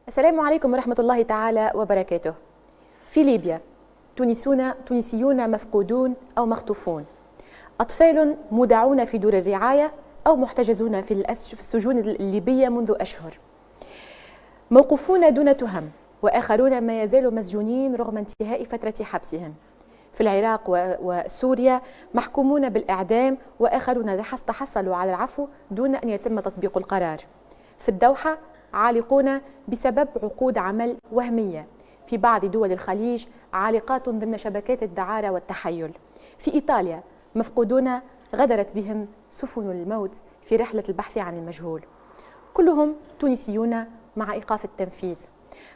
السلام عليكم ورحمة الله تعالى وبركاته. في ليبيا تونسيون مفقودون أو مخطوفون، أطفال مودعون في دور الرعاية أو محتجزون في السجون الليبية منذ أشهر، موقوفون دون تهم، وآخرون ما يزالوا مسجونين رغم انتهاء فترة حبسهم. في العراق وسوريا محكومون بالإعدام، وآخرون تحصلوا على العفو دون أن يتم تطبيق القرار. في الدوحة عالقون بسبب عقود عمل وهمية. في بعض دول الخليج عالقات ضمن شبكات الدعارة والتحيل. في إيطاليا مفقودون غدرت بهم سفن الموت في رحلة البحث عن المجهول. كلهم تونسيون مع إيقاف التنفيذ.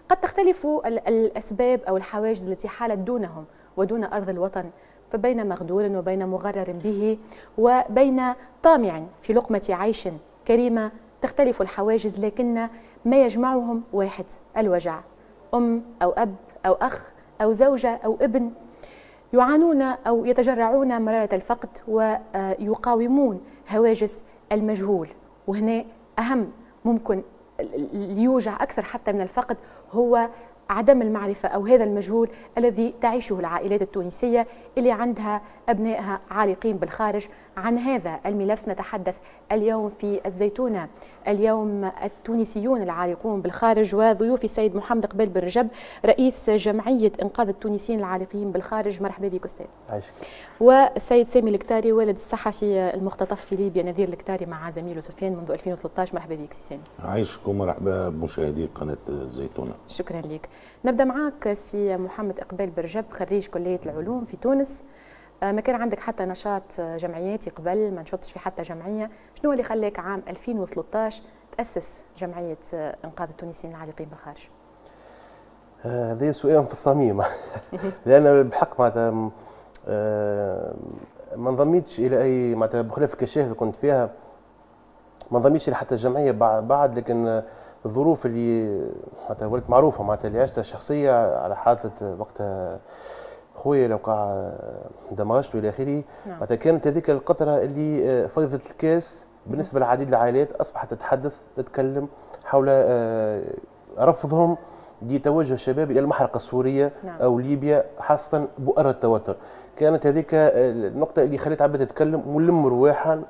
قد تختلف الأسباب أو الحواجز التي حالت دونهم ودون أرض الوطن، فبين مغدور وبين مغرر به وبين طامع في لقمة عيش كريمة تختلف الحواجز، لكن ما يجمعهم واحد: الوجع. أم أو أب أو أخ أو زوجة أو ابن يعانون أو يتجرعون مرارة الفقد ويقاومون هواجس المجهول. وهنا أهم ممكن ليوجع أكثر حتى من الفقد هو عدم المعرفة أو هذا المجهول الذي تعيشه العائلات التونسية اللي عندها أبنائها عالقين بالخارج. عن هذا الملف نتحدث اليوم في الزيتونة. اليوم التونسيون العالقون بالخارج، وضيوفي السيد محمد إقبال بن رجب رئيس جمعية إنقاذ التونسيين العالقين بالخارج. مرحبا بك أستاذ. والسيد سامي الكتاري والد الصحفي المختطف في ليبيا نذير الكتاري مع زميله سفيان منذ 2013. مرحبا بك سي سامي. عايشكم، مرحبا بمشاهدي قناة الزيتونة. شكرا لك. نبدأ معك سي محمد إقبال بن رجب، خريج كلية العلوم في تونس. ما كان عندك حتى نشاط جمعياتي قبل، ما نشطتش في حتى جمعية. شنو اللي خلاك عام 2013 تأسس جمعية إنقاذ التونسيين العالقين بالخارج؟ هذا سؤال في الصميم. لأن بحق معناتها ما انضميتش إلى أي معناتها بخلاف الكشاف اللي كنت فيها، ما انضميتش إلى حتى جمعية بعد، لكن الظروف اللي معناتها ولات معروفة معناتها اللي عشتها شخصية على حادثة وقتها خويا اللي وقع دمغشته إلى آخره. معناتها كانت هذيك القطرة اللي فيضت الكاس بالنسبة لعديد العائلات، أصبحت تتحدث تتكلم حول رفضهم لتوجه الشباب إلى المحرقة السورية أو ليبيا، خاصة بؤر التوتر. كانت هذيك النقطة اللي خلت عباد تتكلم ونلم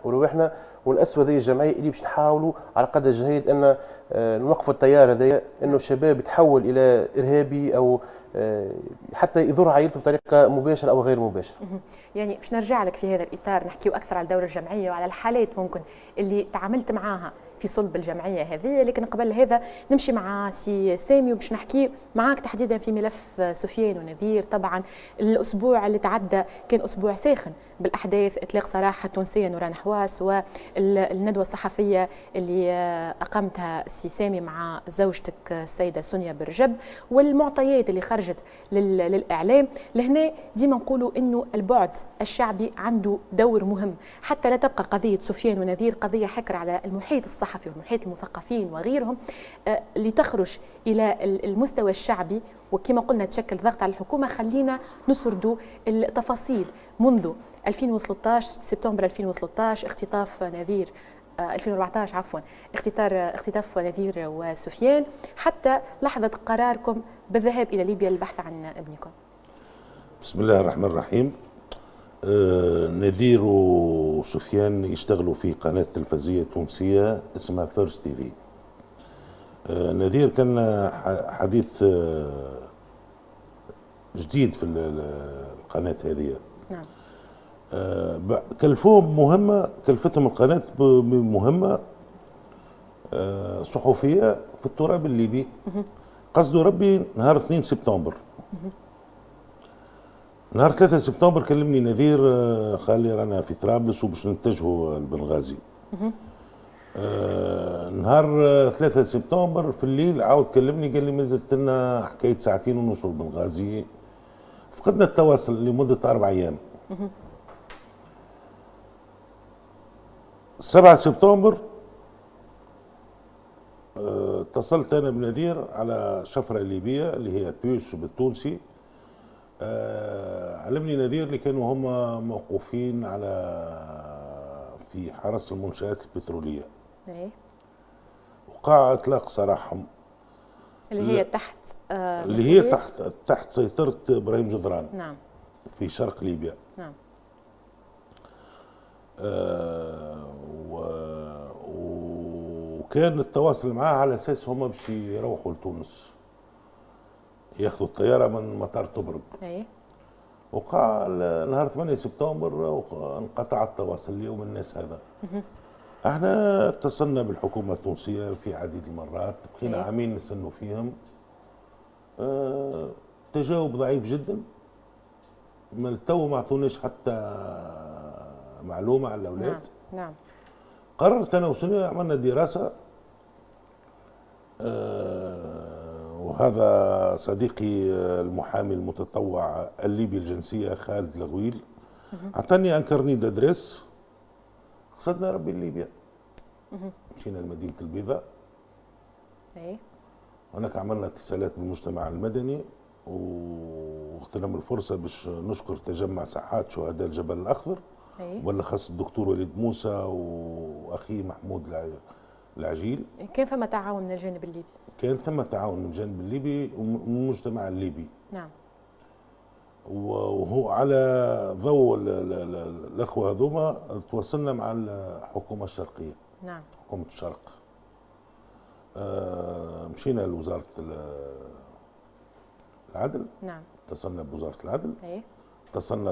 رواحنا ونأسسوا هذه الجمعية اللي باش نحاولوا على قدر الجهد أن نوقفوا التيار هذايا، أنه الشباب يتحول إلى إرهابي أو حتى يضر عائلته بطريقة مباشرة أو غير مباشرة. يعني باش نرجع لك في هذا الإطار نحكيو أكثر على الدور الجمعية وعلى الحالات ممكن اللي تعاملت معاها في صلب الجمعية هذه، لكن قبل هذا نمشي مع سي سامي وباش نحكي معاك تحديدا في ملف سفيان ونذير. طبعا الأسبوع اللي تعدى كان أسبوع ساخن بالأحداث، إطلاق سراح التونسية نوران حواس والندوة الصحفية اللي أقامتها سي سامي مع زوجتك السيدة سونيا بن رجب، والمعطيات اللي خرجت للإعلام. لهنا ديما نقولوا إنه البعد الشعبي عنده دور مهم، حتى لا تبقى قضية سفيان ونذير قضية حكر على المحيط الصحفي ومحيط المثقفين وغيرهم، لتخرج إلى المستوى الشعبي وكما قلنا تشكل ضغط على الحكومة. خلينا نسردوا التفاصيل منذ 2013 سبتمبر 2013 اختطاف نذير 2014 عفوا اختطاف نذير وسفيان حتى لحظة قراركم بالذهاب إلى ليبيا للبحث عن ابنكم. بسم الله الرحمن الرحيم. نذير وسفيان يشتغلوا في قناة تلفزيونية تونسية اسمها فيرست تي في. نذير كان حديث جديد في القناة هذه. نعم. كلفوهم مهمة، كلفتهم القناة بمهمة صحفية في التراب الليبي. قصده ربي نهار 2 سبتمبر. نهار 3 سبتمبر كلمني نذير، قال لي رانا في طرابلس وباش نتجهوا لبنغازي. نهار 3 سبتمبر في الليل عاود كلمني قال لي مازلت لنا حكاية ساعتين ونوصلوا لبنغازي. فقدنا التواصل لمدة 4 أيام. 7 سبتمبر اتصلت أنا بنذير على شفرة ليبية اللي هي بيوس بالتونسي. علمني نذير اللي كانوا هم موقوفين في حرس المنشآت البترولية. وقع إطلاق سراحهم. اللي هي تحت اللي هي تحت سيطرة إبراهيم جدران. نعم. في شرق ليبيا. نعم. وكان التواصل معاه على أساس هما باش يروحوا لتونس، ياخذوا الطيارة من مطار طبرق. أي. وقال نهار 8 سبتمبر انقطع التواصل اليوم الناس هذا. احنا اتصلنا بالحكومة التونسية في عديد المرات، بقينا عامين نستنوا فيهم. تجاوب ضعيف جدا، من التو ما اعطوناش حتى معلومة على الأولاد. نعم. قررت أنا وسونيا عملنا دراسة، وهذا صديقي المحامي المتطوع الليبي الجنسية خالد لغويل أعطاني أن كارني دادريس. قصدنا ربي ليبيا، مشينا لمدينة البيضاء. هناك عملنا اتصالات بالمجتمع المدني، واغتنم الفرصة باش نشكر تجمع ساحات شهداء الجبل الأخضر، وبالأخص الدكتور وليد موسى وأخيه محمود العجيل. كان فما تعاون من الجانب الليبي؟ كان ثم تعاون من الجانب الليبي ومن المجتمع الليبي. نعم. وهو على ضوء الأخوة هذوما تواصلنا مع الحكومة الشرقية. نعم. حكومة الشرق. مشينا لوزارة العدل. نعم. اتصلنا بوزارة العدل.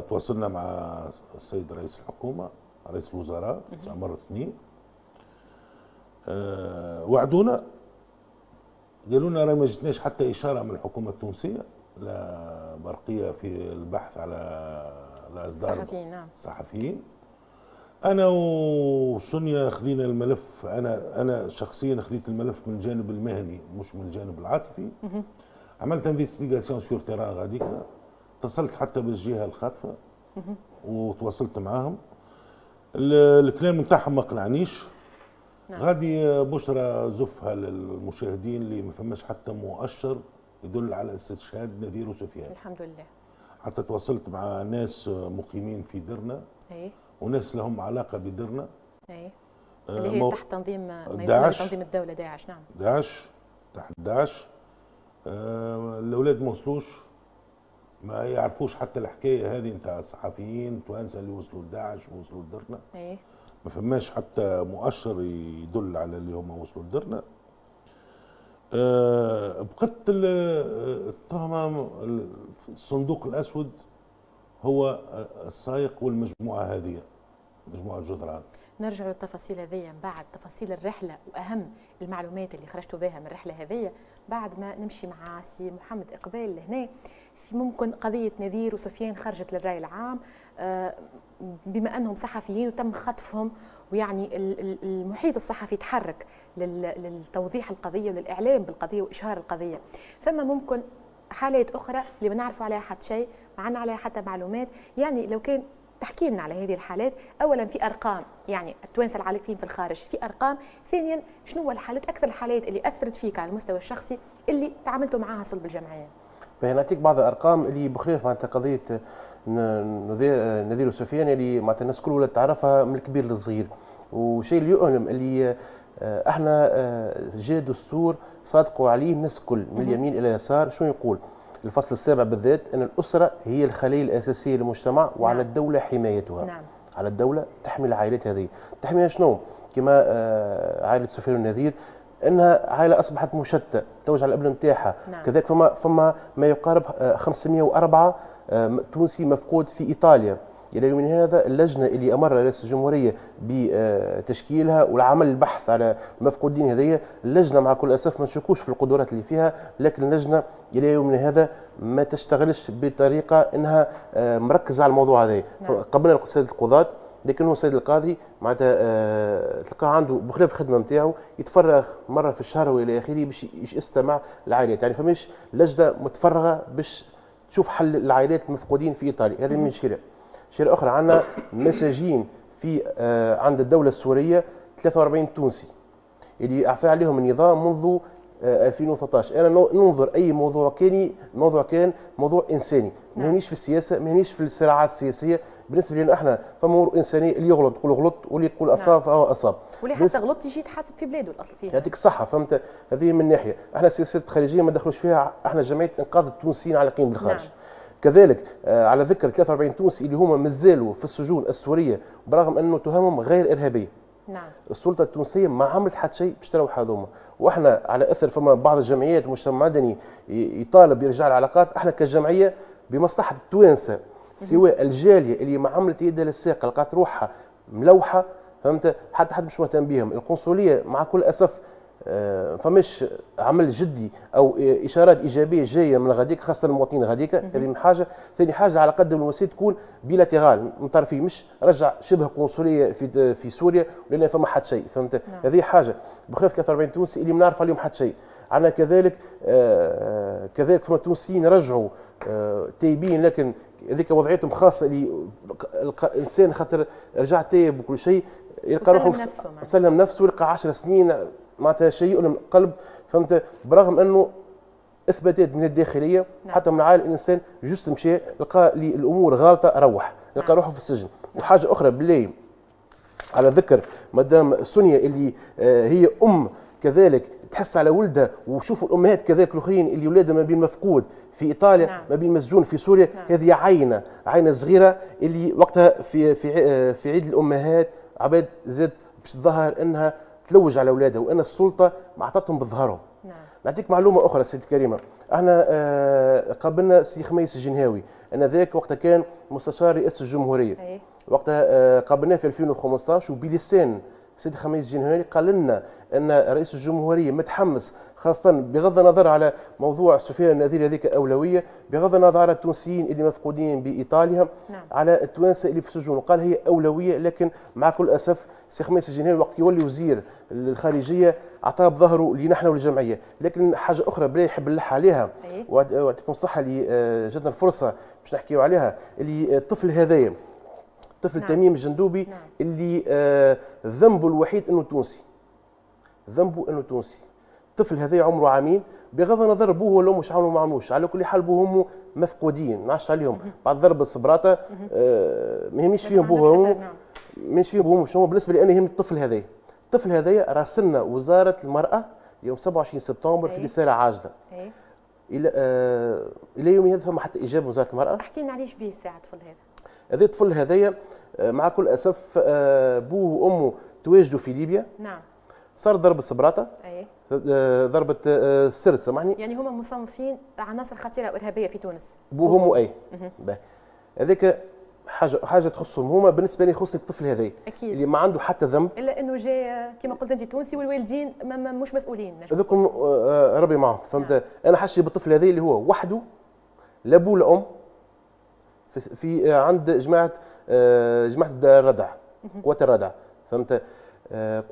تواصلنا مع السيد رئيس الحكومة، رئيس الوزراء مرة 2. وعدونا، قالوا لنا راه ما جتناش حتى إشارة من الحكومة التونسية لا برقية في البحث على الأصدار الصحفيين. نعم. الصحفيين. أنا وسونيا خذينا الملف، أنا شخصيا خذيت الملف من الجانب المهني مش من الجانب العاطفي. عملت انفستيغاسيون سور تيران غاديك، اتصلت حتى بالجهة الخاطفة وتواصلت معاهم. الكلام نتاعهم ما قنعنيش. نعم. غادي بشرى زفها للمشاهدين اللي ما فماش حتى مؤشر يدل على استشهاد نذير وسفيان. الحمد لله. حتى تواصلت مع ناس مقيمين في درنا. وناس لهم علاقة بدرنا. اللي هي تحت تنظيم داعش. تنظيم الدولة داعش. نعم. داعش، تحت داعش. الأولاد ما وصلوش، ما يعرفوش حتى الحكاية هذه نتاع الصحفيين توانسة اللي وصلوا لداعش ووصلوا لدرنا. ما فماش حتى مؤشر يدل على اللي هم وصلوا لدرنا. بقت التهمة الصندوق الأسود هو السائق والمجموعة هذه، مجموعة جدران. نرجع للتفاصيل هذيا بعد تفاصيل الرحلة وأهم المعلومات اللي خرجتوا بها من الرحلة هذيا، بعد ما نمشي مع سي محمد إقبال لهنا. في ممكن قضية نذير وسفيان خرجت للرأي العام بما أنهم صحفيين وتم خطفهم، ويعني المحيط الصحفي تحرك للتوضيح القضية وللإعلام بالقضية وإشهار القضية. ثم ممكن حالات أخرى اللي ما نعرفوا عليها حتى شيء، ما عندنا عليها حتى معلومات. يعني لو كان تحكي لنا على هذه الحالات، اولا في ارقام، يعني التوانسه العالقين في الخارج في ارقام. ثانيا شنو هو الحالات، اكثر الحالات اللي اثرت فيك على المستوى الشخصي اللي تعاملتوا معها صلب الجمعيه؟ نعطيك بعض الارقام اللي بخلاف معناتها قضيه نذير وسفيان اللي معناتها الناس كل ولات تعرفها من الكبير للصغير. وشيء اللي يؤلم اللي احنا جاء دستور صادقوا عليه الناس كل من اليمين الى اليسار. شنو يقول الفصل السابع بالذات؟ ان الاسره هي الخليه الاساسيه للمجتمع، وعلى الدوله حمايتها. نعم. على الدوله تحمي العائلات هذه. تحميها شنو؟ كما عائله سفيان النذير انها عائله اصبحت مشتته، توج على الابن نتاعها. نعم. كذلك فما ما يقارب 504 تونسي مفقود في ايطاليا. الى يومنا هذا اللجنه اللي امر رئيس الجمهوريه بتشكيلها والعمل البحث على المفقودين هذيا، اللجنه مع كل اسف ما نشكوش في القدرات اللي فيها، لكن اللجنه الى يومنا هذا ما تشتغلش بطريقه انها مركزه على الموضوع هذا. نعم. قبلنا سيد القضاة، لكن هو السيد القاضي معناتها تلقاه عنده بخلاف الخدمه نتاعو يتفرغ مره في الشهر والى اخره باش يستمع العائلات. يعني فماش لجنه متفرغه باش تشوف حل العائلات المفقودين في ايطاليا. هذه من شيء اخرى. عندنا مساجين في عند الدوله السوريه 43 تونسي اللي اعفى عليهم النظام منذ 2013. انا ننظر اي موضوع كان موضوع انساني، ما يهمنيش في السياسه، ما يهمنيش في الصراعات السياسيه، بالنسبه لنا احنا فما امور انسانيه، اللي يغلط يقول غلط واللي يقول اصاب فهو اصاب. واللي حتى غلط يجي يتحاسب في بلاده الاصل فيها. يعطيك الصحه، فهمت؟ هذه من ناحيه. احنا السياسات الخارجيه ما ندخلوش فيها، احنا جمعيه انقاذ التونسيين العالقين بالخارج. نعم. كذلك على ذكر 43 تونسي اللي هما مازالوا في السجون السوريه برغم انه تهمهم غير ارهابيه. نعم. السلطه التونسيه ما عملت حتى شيء باش تروح هذوما، واحنا على اثر فما بعض الجمعيات المجتمع المدني يطالب بارجاع العلاقات. احنا كجمعيه بمصلحه التوانسه سواء الجاليه اللي ما عملت يدها للساق لقات روحها ملوحه، فهمت؟ حتى حد مش مهتم بهم. القنصليه مع كل اسف فماش عمل جدي او اشارات ايجابيه جايه من غاديك، خاصه المواطنين غاديك. هذه من حاجه. ثاني حاجه على قدم المسير تكون بيلاتيرال من طرفين، مش رجع شبه قنصليه في سوريا ولان فما حد شيء، فهمت؟ نعم. هذه حاجه بخلاف 43 تونسي اللي ما نعرف عليهم حد شيء. عندنا كذلك فما تونسيين رجعوا تايبين، لكن هذيك وضعيتهم خاصه اللي الانسان خاطر رجع تايب وكل شيء يلقى روحه سلم نفسه يلقى 10 سنين معناتها شيء من القلب، فهمت؟ برغم انه اثباتات من الداخليه حتى من عائله الانسان جست مشى لقى لي الامور غالطه روح لقى روحه في السجن. وحاجه اخرى بالله على ذكر مدام سونيا اللي هي كذلك تحس على ولدها، وشوفوا الامهات كذلك الاخرين اللي ولادها ما بين مفقود في ايطاليا نعم. ما بين مسجون في سوريا نعم. هذه عينه صغيره اللي وقتها في عيد الامهات عباد زاد باش تظهر انها تلوج على اولادها وان السلطه ما اعطتهم بظهرهم. نعم. نعطيك معلومه اخرى سيدي الكريمه، احنا قابلنا سي خميس الجنهاوي، ان ذاك وقتها كان مستشار رئاسه الجمهوريه. وقتها قابلناه في 2015 وبلسان سيدي خميس الجنهاوي قال لنا ان رئيس الجمهوريه متحمس، خاصه بغض النظر على موضوع سفيان النذير هذيك اولويه، بغض النظر على التونسيين اللي مفقودين بايطاليا نعم. على التوانسه اللي في السجون، وقال هي اولويه. لكن مع كل اسف سي خميس الجنهاوي وقت يولي وزير الخارجيه اعطاه بظهره لينا احنا والجمعيه. لكن حاجه اخرى بلا يحب نلح عليها ويعطيكم الصحه اللي جاتنا الفرصه باش نحكيو عليها، اللي الطفل هذايا طفل نعم. تميم الجندوبي نعم. اللي ذنبه الوحيد انه تونسي، ذنبه انه تونسي. الطفل هذا عمره عامين، بغض النظر بوه ولا مش عملوا ما عملوش، على كل حال بوه وامه مفقودين، ما نعرفش عليهم بعد ضرب الصبراته ما يهمنيش فيهم بوه وامه، مش فيهم بوه شنو. بالنسبه لي انا يهمني الطفل هذا. الطفل هذايا راسلنا وزاره المراه يوم 27 سبتمبر في رساله عاجله. الى يوم هذا فما حتى اجابه وزاره المراه. احكي لنا عليش به الساعه الطفل هذا. هذا الطفل هذايا مع كل اسف بوه وامه تواجدوا في ليبيا. نعم. صار ضرب الصبراته. ضربه السرد سامحني. يعني هما مصنفين عناصر خطيره وارهابيه في تونس. بوهم واي. هذاك حاجه تخصهم هما. بالنسبه لي يخص الطفل هذا اكيد اللي ما عنده حتى ذنب، الا انه جاي كما قلت انت تونسي والوالدين مش مسؤولين. هذوكم ربي معهم، فهمت؟ نعم. انا حاشي بالطفل هذا اللي هو وحده لا بو لا ام في عند جماعه الردع، قوات الردع، فهمت؟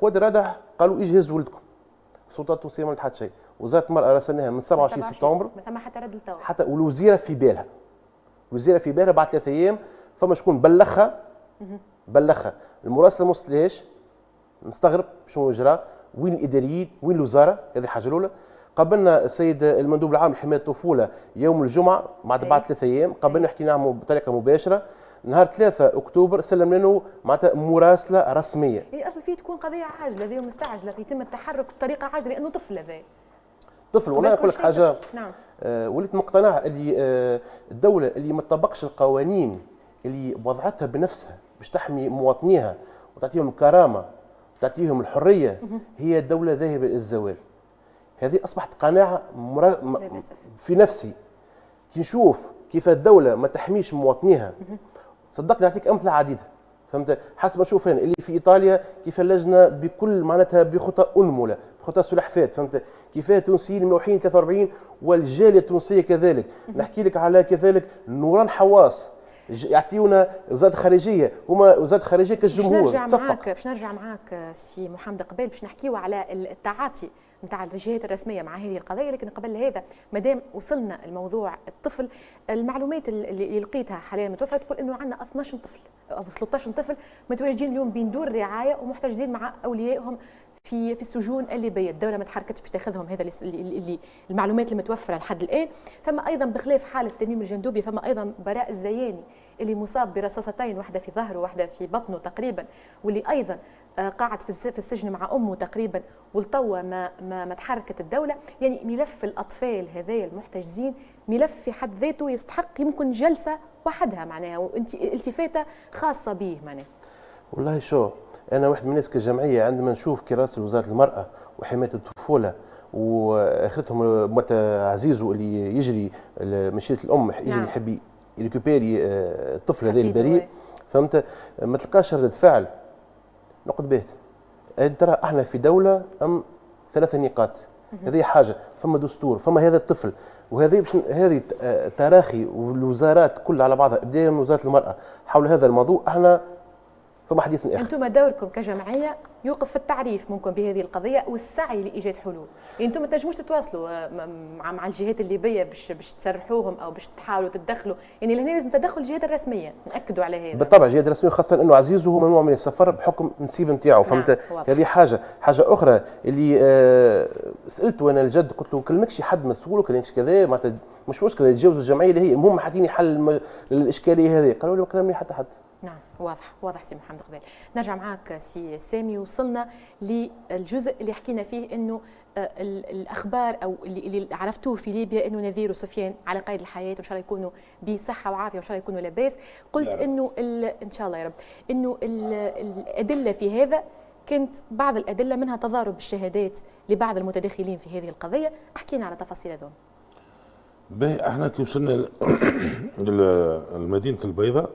قوات الردع قالوا اجهز ولدكم. السلطات التونسيه ما عملت حتى شيء. وزاره المراه راسلناها من 27 سبتمبر ما ثم حتى رد للتو، حتى والوزيره في بالها. الوزيره في بالها بعد 3 ايام فما شكون بلغها المراسله ما وصلهاش. نستغرب شنو جرى، وين الاداريين، وين الوزاره؟ هذه الحاجه الاولى. قابلنا السيد المندوب العام لحمايه الطفوله يوم الجمعه بعد 3 ايام، قابلنا حكينا معه بطريقه مباشره. نهار 3 اكتوبر سلم لنا معناتها مراسله رسميه. هي اصلا فيه تكون قضيه عاجله، هذه مستعجله، يتم التحرك بطريقه عاجله لانه طفل هذا. طفل. وانا نقول لك حاجه نعم. وليت مقتنع اللي الدوله اللي ما تطبقش القوانين اللي وضعتها بنفسها باش تحمي مواطنيها وتعطيهم الكرامه وتعطيهم الحريه هي دوله ذاهبه للزوال. هذه اصبحت قناعه في نفسي. كي نشوف كيف الدوله ما تحميش مواطنيها، صدقني نعطيك امثله عديده، فهمت؟ حسب ما نشوف هنا اللي في ايطاليا كيف اللجنه بكل معناتها بخطى انمله، بخطى سلحفات، فهمت؟ كيف التونسيين الملوحين 43 والجاليه التونسيه كذلك. نحكي لك على كذلك نوران حواس يعطيونا وزاره الخارجيه، هما وزاره الخارجيه كالجمهور. باش نرجع معاك سي محمد قبيل باش نحكيو على التعاطي نتاع الجهات الرسميه مع هذه القضيه. لكن قبل هذا مادام وصلنا الموضوع الطفل، المعلومات اللي لقيتها حاليا متوفره تقول انه عندنا 12 طفل او 13 طفل متواجدين اليوم بين دور رعايه ومحتجزين مع اوليائهم في السجون الليبيه، الدوله ما تحركتش باش تاخذهم، هذا اللي المعلومات المتوفره لحد الان. ثم ايضا بخلاف حاله تميم الجندوبي ثم ايضا براء الزياني اللي مصاب برصاصتين، واحده في ظهره واحده في بطنه تقريبا، واللي ايضا قاعد في السجن مع امه تقريبا، والتوا ما تحركت الدوله. يعني ملف الاطفال هذايا المحتجزين ملف في حد ذاته يستحق يمكن جلسه وحدها معناها، وانت التفاته خاصه به معناها. والله شو انا واحد من الناس كجمعيه عندما نشوف كراسه وزاره المراه وحمايه الطفوله واخرتهم موت عزيزو اللي يجري مشيئه الام يجري يحب يريكوبيري الطفل هذا البريء، فهمت؟ ما تلقاش ردة فعل، نقعد بيت. ترى احنا في دوله ام 3 نقاط، هذه حاجه، فما دستور، فما هذا الطفل، وهذه هذه تراخي والوزارات كلها على بعضها بدايه من وزاره المراه حول هذا الموضوع. احنا فما حديث اخر. انتم دوركم كجمعيه يوقف في التعريف ممكن بهذه القضيه والسعي لايجاد حلول. يعني انتم ما تنجموش تتواصلوا مع الجهات الليبيه باش تسرحوهم او باش تحاولوا تتدخلوا، يعني لهنا لازم تدخل الجهات الرسميه، ناكدوا على هذا. بالطبع الجهات الرسميه، خاصه انه عزيزو هو ممنوع من السفر بحكم النسيب نتاعو، فهمت؟ هذه حاجه اخرى اللي سالته انا الجد، قلت له كلمكش حد مسؤول وكلمكش كذا، معناتها مش مشكله يتجاوزوا الجمعيه اللي هي المهم حاطيني حل للاشكاليه هذه. قالوا لي ما كلمني حتى حد. نعم واضح سي محمد قبيل. نرجع معك سي سامي، وصلنا للجزء اللي حكينا فيه انه الاخبار او اللي عرفتوه في ليبيا انه نذير وسفيان على قيد الحياه، وان شاء الله يكونوا بصحه وعافيه وان شاء الله يكونوا لاباس. قلت انه ان شاء الله يا رب انه الادله في هذا كانت بعض الادله منها تضارب الشهادات لبعض المتداخلين في هذه القضيه، احكينا على تفاصيل هذول. باهي احنا كي وصلنا لمدينه البيضاء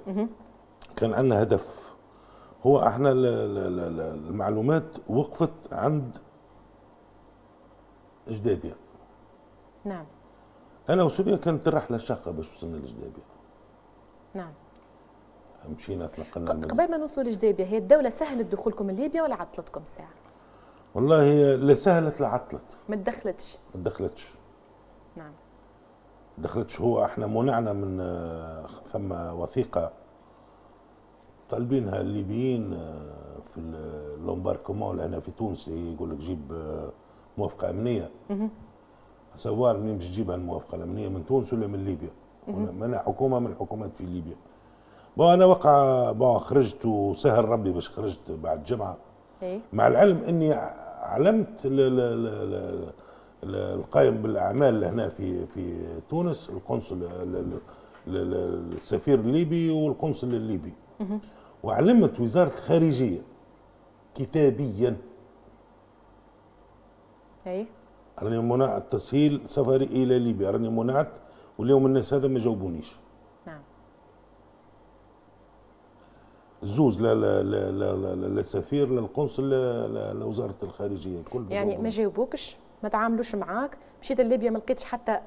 كان عندنا هدف، هو احنا المعلومات وقفت عند جدابية. نعم. انا وسوريا كانت الرحله شاقه باش وصلنا لجدابية. نعم. مشينا تنقلنا قبل ما نوصلوا لجدابية، هي الدوله سهلت دخولكم لليبيا ولا عطلتكم ساعه؟ والله هي لا سهلت لا عطلت. ما تدخلتش. نعم. دخلتش. هو احنا منعنا من ثم وثيقه طالبينها الليبيين في اللومباركمون هنا في تونس، اللي يقول لك جيب موافقه امنيه. سوار منين باش تجيبها الموافقه الامنيه، من تونس ولا من ليبيا؟ منع حكومه من الحكومات في ليبيا. انا وقع خرجت وسهل ربي باش خرجت بعد جمعه. مع العلم اني علمت القائم بالاعمال هنا في تونس، القنصل السفير الليبي والقنصل الليبي، وعلمت وزاره الخارجيه كتابيا راني منع التسهيل سفري الى ليبيا، راني منعت، واليوم الناس هذا ما جاوبونيش. نعم. الزوز لا لا لا لا لا السفير لا القنصل لا وزاره الخارجيه كل يعني ما جاوبوكش، ما تعاملوش معاك، مشيت لليبيا ما لقيتش حتى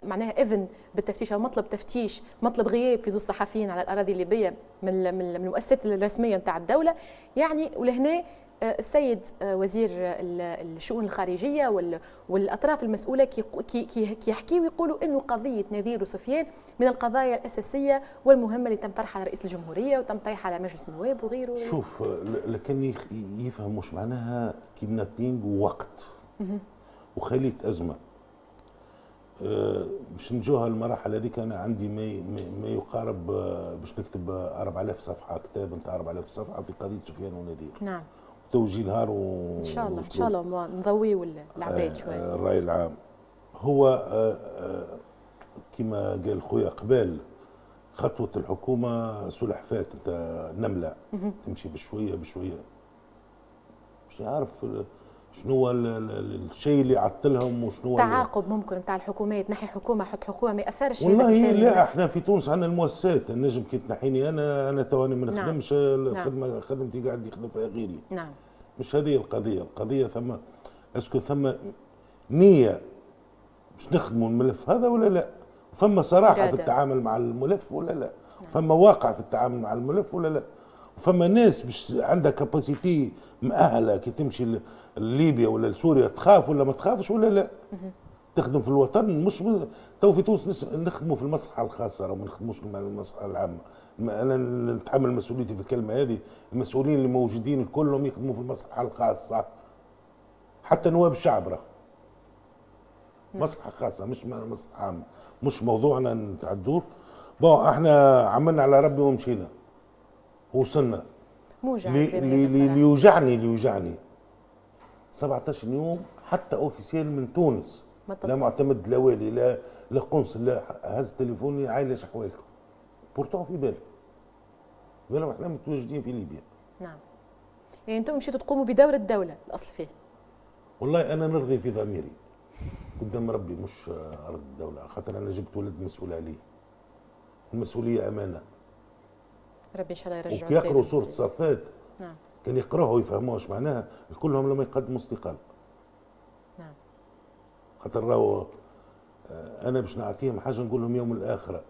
معناها اذن بالتفتيش او مطلب تفتيش، مطلب غياب في زوج صحفيين على الاراضي الليبيه من المؤسسات الرسميه نتاع الدوله. يعني ولهنا السيد وزير الشؤون الخارجيه والاطراف المسؤوله كي يحكيوا ويقولوا انه قضيه نذير وسفيان من القضايا الاساسيه والمهمه اللي تم طرحها على رئيس الجمهوريه وتم طرحها على مجلس النواب وغيره. شوف، لكن يفهم مش معناها كيدنابينج ووقت وخليت ازمه. باش نجوها المراحل هذيك انا عندي ما يقارب باش نكتب 4000 صفحه، كتاب نتاع 4000 صفحه في قضيه سفيان ونذير. نعم. توجي نهار ان شاء الله نضويو العباد شويه. الراي العام هو كما قال خويا قبال، خطوه الحكومه سلحفاه، انت نمله تمشي بشويه بشويه. مش عارف شنو هو الشيء اللي عطلهم وشنو تعاقب ممكن نتاع الحكومات، نحي حكومه حط حكومه ما ياثرش. والله لا، احنا في تونس عندنا المؤسسات، النجم كي تنحيني انا تواني ما نخدمش. الخدمه خدمتي قاعد يخدم فيها غيري. نعم. مش هذه القضيه ثم اسكو ثم نيه باش نخدموا الملف هذا ولا لا؟ فما صراحه في التعامل مع الملف ولا لا؟ فما واقع في التعامل مع الملف ولا لا؟ وفما ناس باش عندها كاباسيتي مؤهله كي تمشي لليبيا ولا لسوريا تخاف ولا ما تخافش ولا لا؟ تخدم في الوطن. مش تو في تونس نخدموا في المصلحه الخاصه، ما نخدموش في المصلحه العامه. انا نتحمل مسؤوليتي في الكلمه هذه. المسؤولين اللي موجودين كلهم يخدموا في المصلحه الخاصه. حتى نواب الشعب راه مصلحه خاصه مش مصلحه عامه، مش موضوعنا نتعدوه. بون احنا عملنا على ربي ومشينا وصلنا. موجع اللي يوجعني 17 يوم حتى اوفيسيال من تونس، لا معتمد لا والي لا قنصل لا هز تليفوني عايلش احوالكم بورتون في بالي ولا احنا متواجدين في ليبيا. نعم، يعني انتم مشيتوا تقوموا بدور الدوله الاصل فيه. والله انا نرضي في ضميري قدام ربي مش ارض الدوله، خاطر انا جبت ولد مسؤول عليه، المسؤوليه امانه. ربي ان شاء الله يرجعوا. ويقروا سوره صفات نعم كان يقراوها ويفهموها ايش معناها، كلهم لما يقدموا استقاله. نعم، خاطر راهو انا باش نعطيهم حاجه نقول لهم يوم الاخره،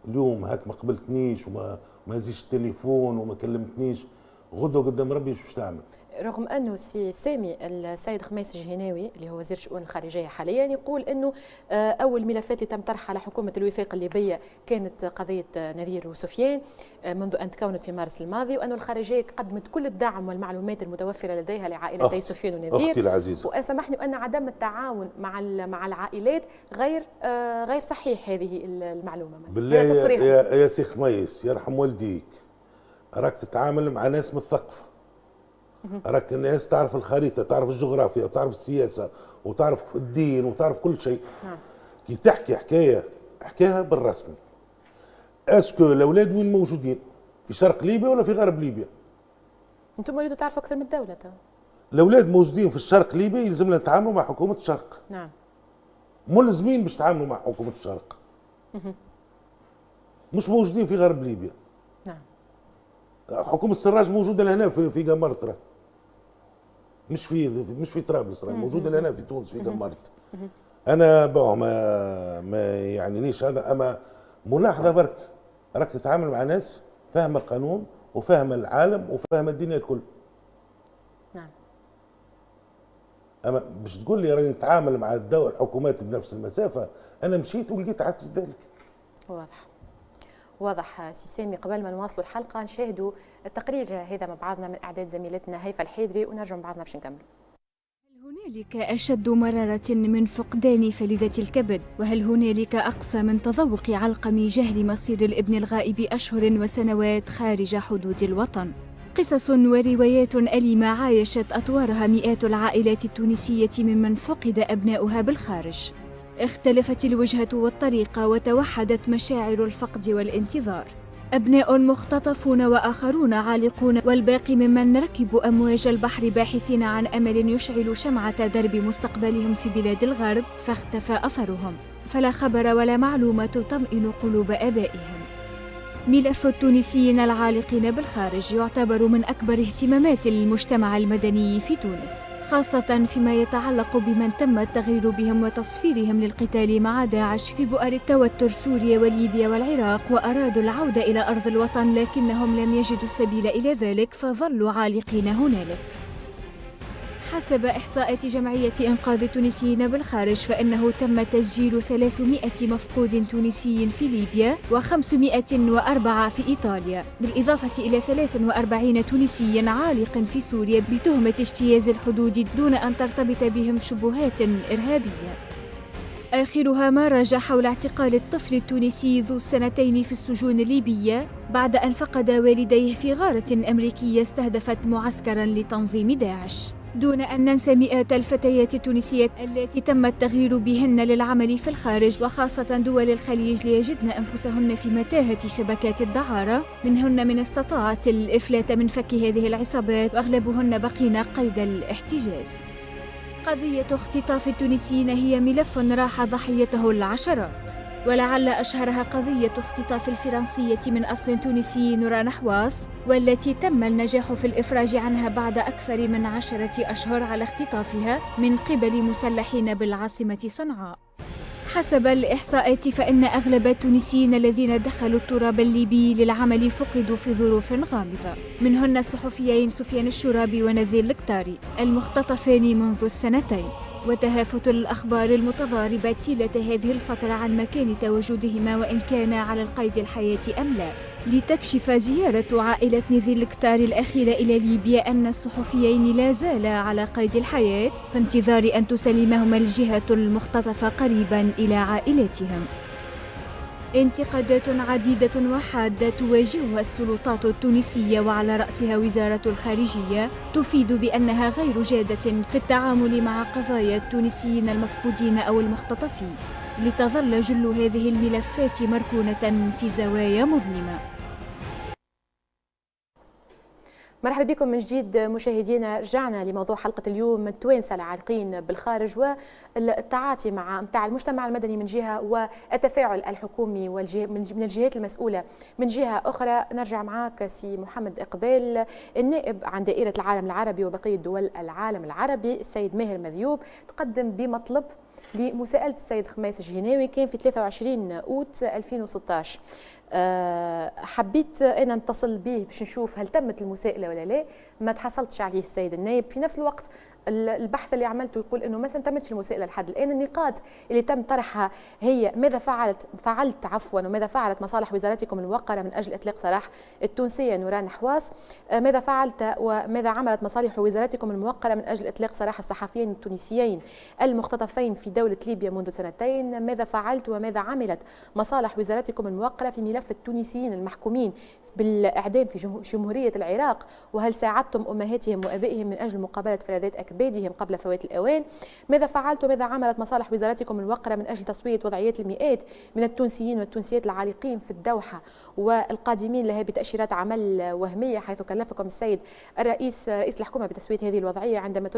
اليوم هاك ما قبلتنيش وما هزيش التليفون وما كلمتنيش، غدوه قدام ربي باش تعمل. رغم انه سي سامي السيد خميس الجهناوي اللي هو وزير الشؤون الخارجيه حاليا يقول انه اول ملفات اللي تم طرحها على حكومه الوفاق الليبيه كانت قضيه نذير وسفيان منذ ان تكونت في مارس الماضي، وانه الخارجيه قدمت كل الدعم والمعلومات المتوفره لديها لعائلتي سفيان ونذير. اختي العزيزه، وسامحني وان عدم التعاون مع العائلات غير صحيح هذه المعلومه. بالله يا سي خميس يرحم والديك، راك تتعامل مع ناس مثقفه، راك الناس تعرف الخريطه، تعرف الجغرافيا وتعرف السياسه وتعرف الدين وتعرف كل شيء. كي تحكي حكايه احكيها بالرسمي. اسكو الاولاد وين موجودين؟ في شرق ليبيا ولا في غرب ليبيا؟ انتم اريدوا تعرفوا اكثر من الدوله. الاولاد موجودين في الشرق ليبيا، يلزمنا نتعاملوا مع حكومه الشرق. نعم، ملزمين باش تعاملوا مع حكومه الشرق. مش موجودين في غرب ليبيا. نعم، حكومه السراج موجوده لهنا في قمرت، مش في طرابلس، موجوده لهنا في تونس في قمرت. انا ما يعنينيش هذا، اما ملاحظه برك راك تتعامل مع ناس فاهمه القانون وفاهمه العالم وفاهمه الدنيا الكل. نعم، اما باش تقول لي راني نتعامل مع الحكومات بنفس المسافه، انا مشيت ولقيت عكس ذلك. واضح سي سامي. قبل ما نواصلوا الحلقه نشاهدوا التقرير هذا مع بعضنا من اعداد زميلتنا هيفا الحيدري ونرجع مع بعضنا باش نكملوا. هل هنالك أشد مرارة من فقدان فلذة الكبد؟ وهل هنالك أقسى من تذوق علقم جهل مصير الابن الغائب أشهر وسنوات خارج حدود الوطن؟ قصص وروايات أليمة عايشت أطوارها مئات العائلات التونسية ممن فقد أبناؤها بالخارج. اختلفت الوجهة والطريقة وتوحدت مشاعر الفقد والانتظار. أبناء مختطفون وآخرون عالقون، والباقي ممن ركبوا أمواج البحر باحثين عن أمل يشعل شمعة درب مستقبلهم في بلاد الغرب، فاختفى أثرهم، فلا خبر ولا معلومة تطمئن قلوب آبائهم. ملف التونسيين العالقين بالخارج يعتبر من أكبر اهتمامات المجتمع المدني في تونس، خاصة فيما يتعلق بمن تم التغرير بهم وتصفيرهم للقتال مع داعش في بؤر التوتر سوريا وليبيا والعراق، وأرادوا العودة إلى أرض الوطن لكنهم لم يجدوا السبيل إلى ذلك فظلوا عالقين هنالك. حسب إحصاءات جمعية إنقاذ التونسيين بالخارج فإنه تم تسجيل 300 مفقود تونسي في ليبيا و504 في إيطاليا، بالإضافة إلى 43 تونسيا عالق في سوريا بتهمة اجتياز الحدود دون أن ترتبط بهم شبهات إرهابية. آخرها ما راج حول اعتقال الطفل التونسي ذو السنتين في السجون الليبية بعد أن فقد والديه في غارة أمريكية استهدفت معسكرا لتنظيم داعش، دون أن ننسى مئات الفتيات التونسيات التي تم التغرير بهن للعمل في الخارج وخاصة دول الخليج ليجدن أنفسهن في متاهة شبكات الدعارة، منهن من استطاعت الإفلات من فك هذه العصابات وأغلبهن بقين قيد الاحتجاز. قضية اختطاف التونسيين هي ملف راح ضحيته العشرات، ولعل أشهرها قضية اختطاف الفرنسية من أصل تونسي نورا نحواس، والتي تم النجاح في الإفراج عنها بعد أكثر من 10 أشهر على اختطافها من قبل مسلحين بالعاصمة صنعاء. حسب الإحصاءات فإن أغلب التونسيين الذين دخلوا التراب الليبي للعمل فقدوا في ظروف غامضة، منهن الصحفيين سفيان الشرابي ونذير القطاري المختطفان منذ السنتين. وتهافت الأخبار المتضاربة طيلة هذه الفترة عن مكان تواجدهما وإن كان على القيد الحياة أم لا. لتكشف زيارة عائلة نيذيلكتار الأخيرة إلى ليبيا أن الصحفيين لا زالا على قيد الحياة في انتظار أن تسلمهما الجهة المختطفة قريبا إلى عائلاتهم. انتقادات عديدة وحادة تواجهها السلطات التونسية وعلى رأسها وزارة الخارجية تفيد بأنها غير جادة في التعامل مع قضايا التونسيين المفقودين أو المختطفين، لتظل جل هذه الملفات مركونة في زوايا مظلمة. مرحبا بكم من جديد مشاهدينا. رجعنا لموضوع حلقة اليوم، التوانسة العالقين بالخارج والتعاطي مع المجتمع المدني من جهة والتفاعل الحكومي من الجهات المسؤولة من جهة أخرى. نرجع معاك سي محمد إقبال، النائب عن دائرة العالم العربي وبقية دول العالم العربي السيد ماهر مذيوب تقدم بمطلب لمساءلة السيد خميس الجهناوي، كان في 23 أوت 2016. حبيت أنا نتصل به باش نشوف هل تمت المساءلة ولا لا. ما تحصلتش عليه السيد النائب. في نفس الوقت البحث اللي عملته يقول انه مثلا تمتش المساءله لحد الان. النقاط اللي تم طرحها هي ماذا فعلت وماذا فعلت مصالح وزارتكم الموقره من اجل اطلاق سراح التونسيه نوران حواس؟ ماذا فعلت وماذا عملت مصالح وزارتكم الموقره من اجل اطلاق سراح الصحفيين التونسيين المختطفين في دوله ليبيا منذ سنتين؟ ماذا فعلت وماذا عملت مصالح وزارتكم الموقره في ملف التونسيين المحكومين بالإعدام في جمهورية العراق؟ وهل ساعدتم أمهاتهم وأبائهم من أجل مقابلة فلذات أكبادهم قبل فوات الأوان؟ ماذا فعلت وماذا عملت مصالح وزارتكم الموقرة من أجل تصفية وضعيات المئات من التونسيين والتونسيات العالقين في الدوحة والقادمين لها بتأشيرات عمل وهمية، حيث كلفكم السيد رئيس الحكومة بتسوية هذه الوضعية عندما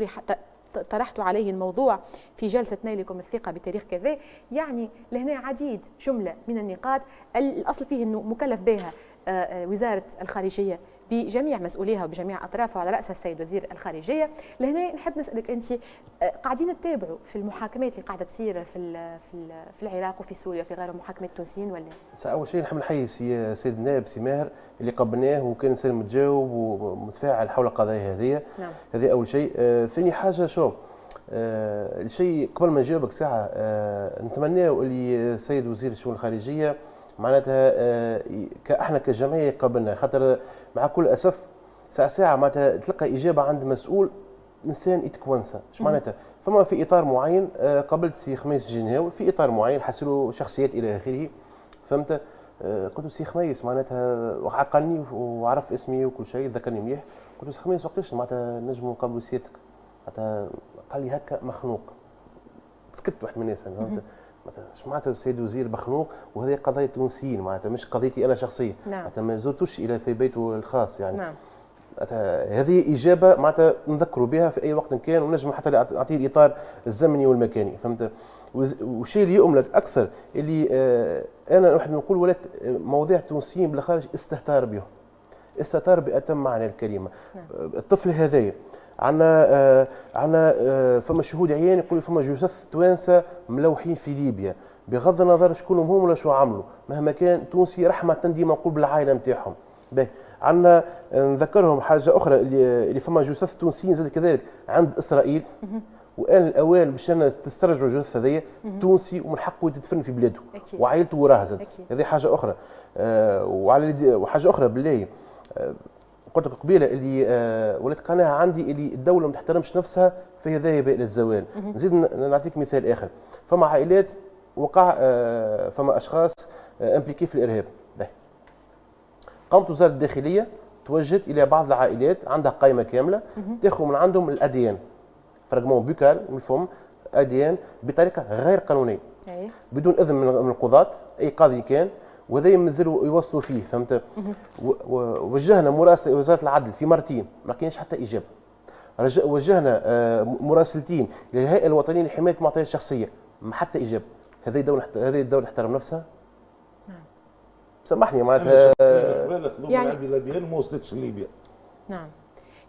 طرحت عليه الموضوع في جلسة نيلكم الثقة بتاريخ كذا؟ يعني لهنا عديد جملة من النقاط الأصل فيه أنه مكلف بها وزارة الخارجية بجميع مسؤوليها وبجميع أطرافها وعلى رأسها السيد وزير الخارجية. لهنا نحب نسألك، أنت قاعدين تتابعوا في المحاكمات اللي قاعدة تصير في العراق وفي سوريا وفي غير محاكمات التونسيين ولا؟ أول شيء نحب نحيي سيد النائب سي ماهر اللي قبلناه وكان إنسان متجاوب ومتفاعل حول القضايا هذه. نعم. هذه أول شيء. ثاني حاجة شو الشيء قبل ما نجاوبك ساعة نتمناه اللي السيد وزير الشؤون الخارجية معناتها احنا كجمعيه قبلنا، خاطر مع كل اسف ساعه معناتها تلقى اجابه عند مسؤول انسان يتكونسا. اش معناتها؟ فما في اطار معين قابلت سي خميس الجنهاوي في اطار معين حسلوا شخصيات الى اخره، فهمت؟ قلت له سي خميس معناتها وعقلني وعرف اسمي وكل شيء ذكرني مليح. قلت له سي خميس وقتاش معناتها نجموا نقابلوا سيادتك؟ معناتها قال لي هكا مخنوق. سكت واحد من الناس، فهمت؟ اش معناتها السيد وزير مخنوق وهذه قضيه تونسيين معناتها مش قضيتي انا شخصيا. نعم. معناتها ما زرتوش الى في بيته الخاص يعني. نعم. هذه اجابه معناتها نذكروا بها في اي وقت كان ونجم حتى نعطيه الاطار الزمني والمكاني، فهمت؟ والشيء اللي يؤملك اكثر اللي انا نحن نقول ولات مواضيع التونسيين بالخارج استهتار بهم، استهتار باتم معنى الكلمه. نعم. الطفل هذايا عندنا فما شهود عيان يقولوا فما جثث توانسه ملوحين في ليبيا بغض النظر شكون هم ولا شو عملوا، مهما كان تونسي رحمه ديما نقول بالعائله نتاعهم. باهي عندنا نذكرهم حاجه اخرى اللي فما جثث تونسيين زاد كذلك عند اسرائيل، وان الاوان باش تسترجعوا الجثث هذيا تونسي ومن حقه يتدفن في بلاده وعائلته وراها زاد. هذه حاجه اخرى. وحاجه اخرى بالله قلت لك قبيله اللي ولات قناعه عندي اللي الدوله ما تحترمش نفسها فهي ذاهبه الى الزوال. نزيد نعطيك مثال اخر. فما عائلات وقع فما اشخاص امبليكي في الارهاب. قامت وزاره الداخليه توجهت الى بعض العائلات عندها قائمه كامله تاخذ من عندهم الاديان فرغمون بوكال من الفم اديان بطريقه غير قانونيه بدون اذن من القضاة اي قاضي كان، وهذا مازالوا يوصلوا فيه، فهمت؟ وجهنا مراسله وزاره العدل في مرتين ما لقيناش حتى اجابه. وجهنا مراسلتين للهيئه الوطنيه لحمايه المعطيات الشخصيه ما حتى اجابه. هذه الدوله تحترم نفسها؟ نعم. سامحني معناتها يعني الاديان ما وصلتش لليبيا. نعم.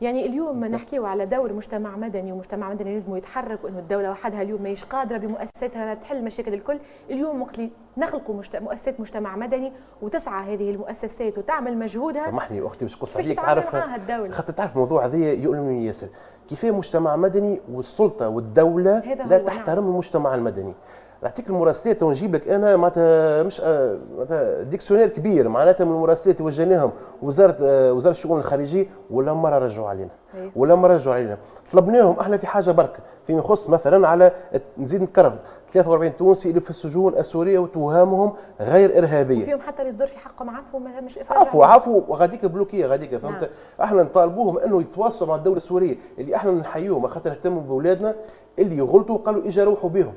يعني اليوم نحكيو على دور مجتمع مدني، ومجتمع مدني لازم يتحرك، وانه الدوله وحدها اليوم ماهيش قادره بمؤسساتها تحل المشاكل الكل. اليوم وقت اللي نخلقوا مؤسسات مجتمع مدني وتسعى هذه المؤسسات وتعمل مجهودها. سامحني اختي باش نقص باش عليك، تتعامل تعرف معاها الدولة. خاطر تعرف الموضوع هذا يؤلمني ياسر، كيفاه مجتمع مدني والسلطه والدوله لا تحترم المجتمع المدني. نعطيك المراسلات ونجيب لك انا معناتها مش معناتها ديكسيونير كبير معناتها من المراسلات اللي وجهناهم وزاره الشؤون الخارجيه، ولا مره رجعوا علينا ولا مره رجعوا علينا. طلبناهم احنا في حاجه برك فيما يخص مثلا على نزيد نكرر 43 تونسي اللي في السجون السوريه وتهامهم غير ارهابيه، وفيهم حتى يصدر في حقهم عفو مش افراج عفوا وغاديك بلوكيه غاديك فهمت. احنا نطالبوهم انه يتواصلوا مع الدوله السوريه اللي احنا نحيوهم خاطر يهتموا باولادنا اللي يغلطوا قالوا اجا روحوا بهم.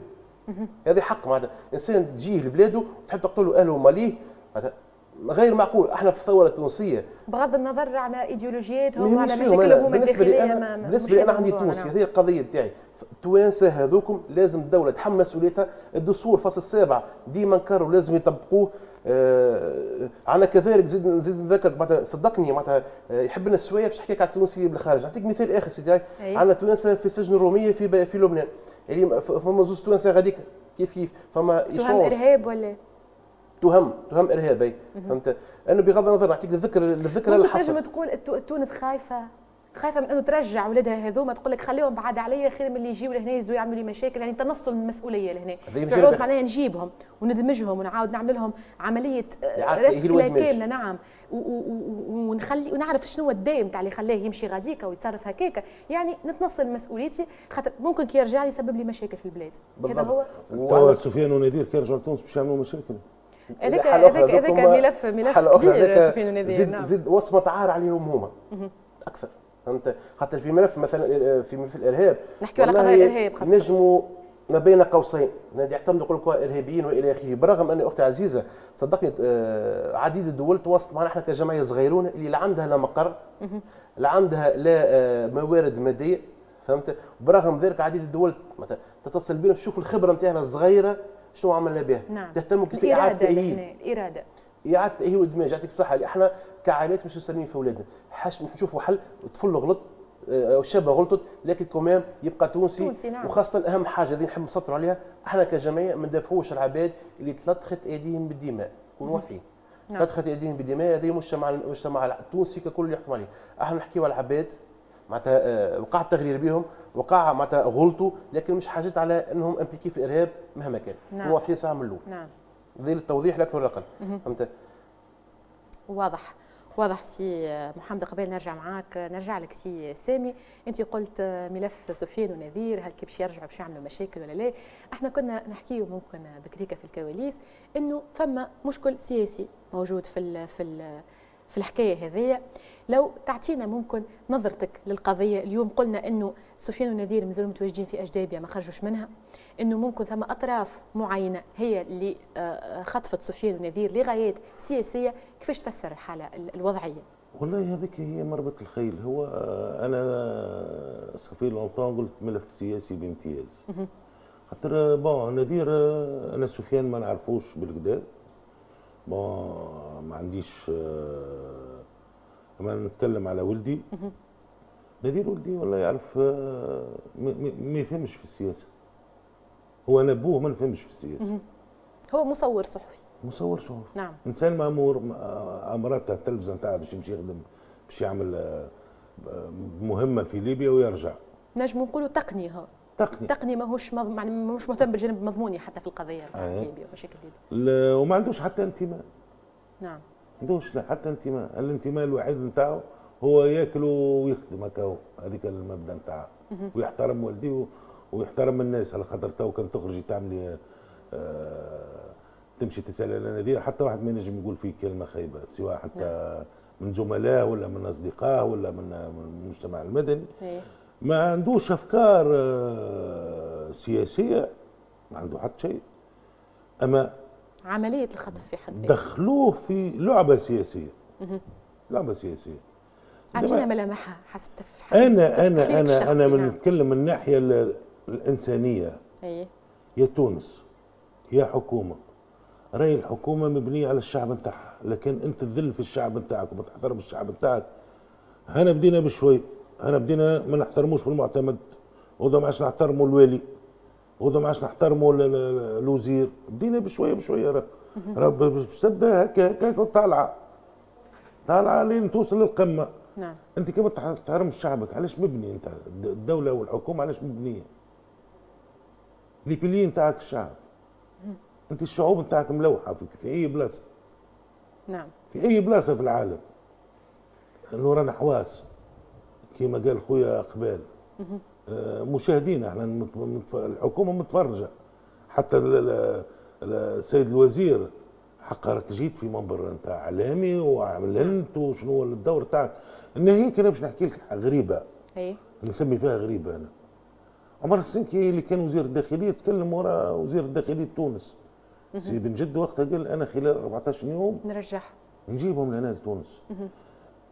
هذا حق معناتها انسان تجيه لبلاده وتحب تقتلوا اهله وماليه، غير معقول. احنا في الثوره التونسيه بغض النظر على ايديولوجياتهم وعلى مشاكلهم الداخليه. بالنسبه لي انا عندي تونسي، هذه القضيه بتاعي. التوانسه هذوكم لازم الدوله تحمل مسؤوليتها. الدستور فصل 7 ديما نكرروا لازم يطبقوه. عنا كذلك زيد نذكر معناتها صدقني معناتها يحب لنا السوايع باش نحكيك على التونسي بالخارج. نعطيك مثال اخر سيدي. عندنا توانسه في السجن الروميه في لبنان، يعني فما زوج توانسه غاديك كيف فما تهم ارهاب ولا تهم ارهاب. اي فهمت. انه بغض النظر نعطيك الذكر اللي حصل. تنجم تقول تونس خايفه من انه ترجع ولادها هذوما، تقول لك خليهم بعاد عليا خير من اللي يجيو لهنا يزيدوا يعملوا لي مشاكل. يعني تنصل من المسؤوليه لهنا في عوض معناها نجيبهم وندمجهم ونعاود نعمل لهم عمليه رسكله كامله. نعم. ونخلي ونعرف شنو الدايم تاع اللي خلاه يمشي غاديكا ويتصرف هكاكا. يعني نتنصل مسؤوليتي خاطر ممكن كي يرجع يسبب لي مشاكل في البلاد. هذا هو توا سفيان ونذير كي يرجعوا لتونس باش يعملوا مشاكل. هذاك ملف كبير سفيان ونذير. زيد وصمه عار عليهم هما اكثر فهمت. خاطر في ملف مثلا في الارهاب نحكيو على قضايا الارهاب خاصه نجموا ما بين قوسين يعتمدوا يقول لك ارهابيين والى اخره. برغم ان اختي عزيزه صدقني عديد الدول تواصلت معنا احنا كجمعيه صغيرونه اللي لا عندها لا مقر لا عندها لا موارد ماديه فهمت. برغم ذلك عديد الدول تتصل بنا تشوف الخبره نتاعنا الصغيره شنو عملنا بها. نعم. تهتموا كيف اعاده تاهيل اراده تاهيل ودماج. يعطيك الصحه اللي احنا كعائلات مش مسلمين في اولادنا نشوفوا حل. طفل غلط او شابه غلطت لكن كمان يبقى تونسي. نعم. وخاصه اهم حاجه هذه نحب نسطروا عليها احنا كجمعيه ما ندافعوش العباد اللي تلطخت ايديهم بالدماء. نكونوا واضحين. تلطخت ايديهم بالدماء هذه المجتمع التونسي ككل يحكم عليه. احنا نحكيو على العباد معناتها وقع التغرير بهم وقع معناتها غلطوا لكن مش حاجات على انهم امبليكي في الارهاب مهما كان. نعم. واضحين ساعه من الاول. نعم. ذي التوضيح لا اكثر ولا اقل. فهمت. واضح سي محمد. قبل نرجع لك سي سامي. انت قلت ملف سفيان ونذير هل كي باش يرجعوا باش يعملوا مشاكل ولا لا. احنا كنا نحكيو ممكن بكريكه في الكواليس انه فما مشكل سياسي موجود في الحكايه هذيا. لو تعطينا ممكن نظرتك للقضيه. اليوم قلنا انه سفيان ونذير مازالوا متواجدين في اجدابيا ما خرجوش منها، انه ممكن ثم اطراف معينه هي اللي خطفت سفيان ونذير لغايات سياسيه. كيفاش تفسر الحاله الوضعيه؟ والله هذيك هي مربط الخيل. هو انا صافي لونطون قلت ملف سياسي بامتياز. خاطر نذير انا سفيان ما نعرفوش بالكدا. ما عنديش ما نتكلم على ولدي. نذير ولدي والله يعرف ما يفهمش في السياسه. هو انا ابوه ما نفهمش في السياسه. هو مصور صحفي. نعم. انسان مامور امرته التلفزه نتاعه باش يمشي يخدم باش يعمل مهمه في ليبيا ويرجع. نجم نقولوا تقني. هو تقني ماهوش مهتم بالجانب المضموني حتى في القضيه نتاع ليبيا ومشاكل ليبيا. وما عندوش حتى انتماء. نعم. ما عندوش حتى انتماء. الانتماء الوحيد نتاعو هو ياكل ويخدم هكا. هذيك المبدا نتاعه. ويحترم والديه ويحترم الناس على خاطر تو كان تخرجي تعملي تمشي تسال على نذير حتى واحد ما ينجم يقول فيه كلمه خايبه سواء حتى من زملائه ولا من اصدقائه ولا من المجتمع المدني. ما عندوش افكار سياسيه. ما عنده حتى شيء. اما عمليه الخطف في حد دخلوه في لعبه سياسيه. لعبه سياسيه. اعطينا ملامحها حسب انا من نتكلم من الناحيه الانسانيه. يا تونس يا حكومه راي الحكومه مبنيه على الشعب نتاعها، لكن انت تذل في الشعب نتاعك وما تحترم الشعب نتاعك. هنا بدينا بشوي انا بدينا ما نحترموش في المعتمد، وده ما عادش نحترموا الوالي، وده ما عادش نحترموا الوزير. بدينا بشويه بشويه، راه باش تبدا هكا طالعه لين توصل للقمه. نعم. انت كيف تحترم شعبك؟ علاش مبني انت الدوله والحكومه علاش مبنيه؟ لي بيلي نتاعك الشعب. انت الشعوب نتاعك ملوحه في اي بلاصه. نعم. في اي بلاصه في العالم. انه رانا حواس كما قال خويا قبال. مشاهدين احنا، الحكومه متفرجه. حتى السيد الوزير حق راك جيت في منبر نتاع اعلامي وعملت وشنو هو الدور تاعك. ناهيك انا باش نحكي لك غريبه. اي نسمي فيها غريبه انا. عمر السنكي اللي كان وزير الداخليه تكلم وراء وزير الداخليه تونس. سي بن جد وقتها قال انا خلال 14 يوم نرجعها نجيبهم لهنا لتونس.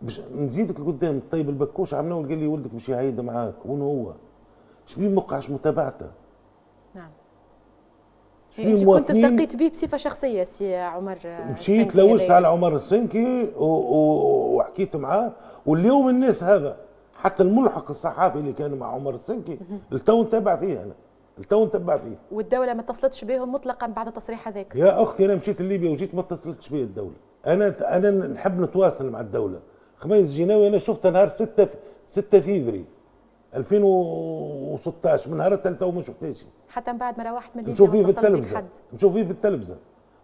باش نزيدك لقدام. الطيب البكوش عملنا قال لي ولدك باش يعيد معاك. وين هو؟ شبيه موقعش متابعته؟ نعم. شبيه انت كنت التقيت به بصفه شخصيه سي عمر مشيت لوجت على عمر السنكي وحكيت معاه. واليوم الناس هذا حتى الملحق الصحافي اللي كان مع عمر السنكي التو نتابع فيه انا. التو نتبع فيه. والدوله ما اتصلتش بهم مطلقا بعد التصريح هذاك؟ يا اختي انا مشيت لليبيا وجيت ما اتصلتش بي الدوله. انا نحب نتواصل مع الدوله. خميس الجناوي انا شفته نهار 6 فيفري 2016. من نهار الثالثه وما شفتهاش. حتى من بعد ما روحت من ليبيا نشوف فيه في التلفزه. نشوف فيه في التلفزه.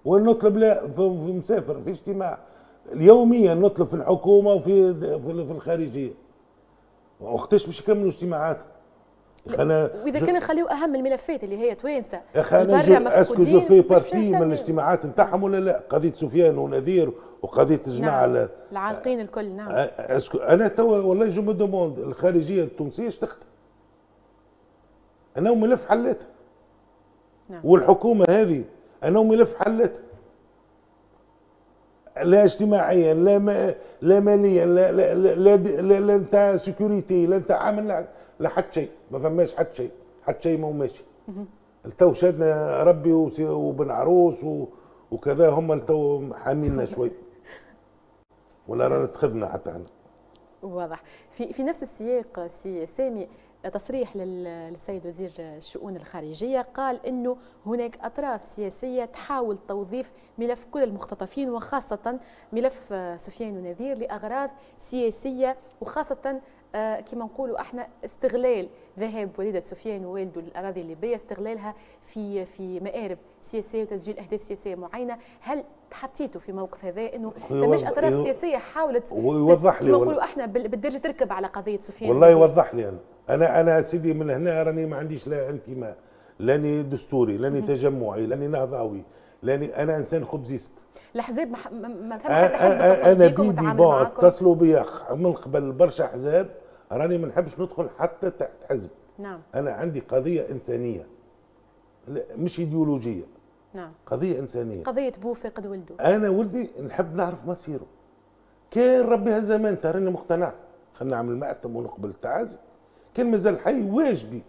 ونطلب في مسافر في اجتماع يوميا. نطلب في الحكومه وفي في الخارجيه. وقتاش باش يكملوا اجتماعاتهم؟ واذا كان نخليو اهم الملفات اللي هي توانسه يا اخي انا اسكو جو في بارتي من الاجتماعات نتاعهم ولا لا؟ قضيه سفيان ونذير وقضيه الجماعه نعم. العالقين الكل. نعم. اسكو انا توا والله جو مو دوموند الخارجيه التونسيه اشتقت. انا ملف حلتها. نعم. والحكومه هذه انا ملف حلتها. لا اجتماعيا لا ماليا لا نتاع سيكوريتي لا نتاع عمل لا حتى شيء. ما فماش حتى شيء ما هو ماشي. التو شادنا ربي وبن عروس وكذا. هم التو حامينا شوي ولا رانا اتخذنا حتى احنا. واضح. في نفس السياق سي سامي تصريح للسيد وزير الشؤون الخارجية قال أنه هناك أطراف سياسية تحاول توظيف ملف كل المختطفين وخاصة ملف سفيان ونذير لأغراض سياسية وخاصة كما نقولوا احنا استغلال ذهاب وليدة سفيان ووالده للأراضي الليبية استغلالها في مآرب سياسية وتسجيل أهداف سياسية معينة. هل تحطيتوا في موقف هذا انه فماش اطراف سياسيه حاولت ويوضح لي نقولوا احنا بالدرجه تركب على قضيه سفيان؟ والله يوضح لي. انا سيدي من هنا راني ما عنديش لا انتماء لاني دستوري لاني تجمعي لاني نهضوي لاني انا انسان خبزيست. الاحزاب ما ثم حتى حزب انا بيدي بون اتصلوا بي من قبل برشا احزاب. راني ما نحبش ندخل حتى تحت حزب. نعم. انا عندي قضيه انسانيه مش ايديولوجيه. نعم. قضيه انسانيه. قضيه بو فاقد ولده. انا ولدي نحب نعرف مصيره. كان ربي هالزمان تراني مقتنع. خلينا نعمل مأتم ونقبل التعازي. كان مازال حي واجبي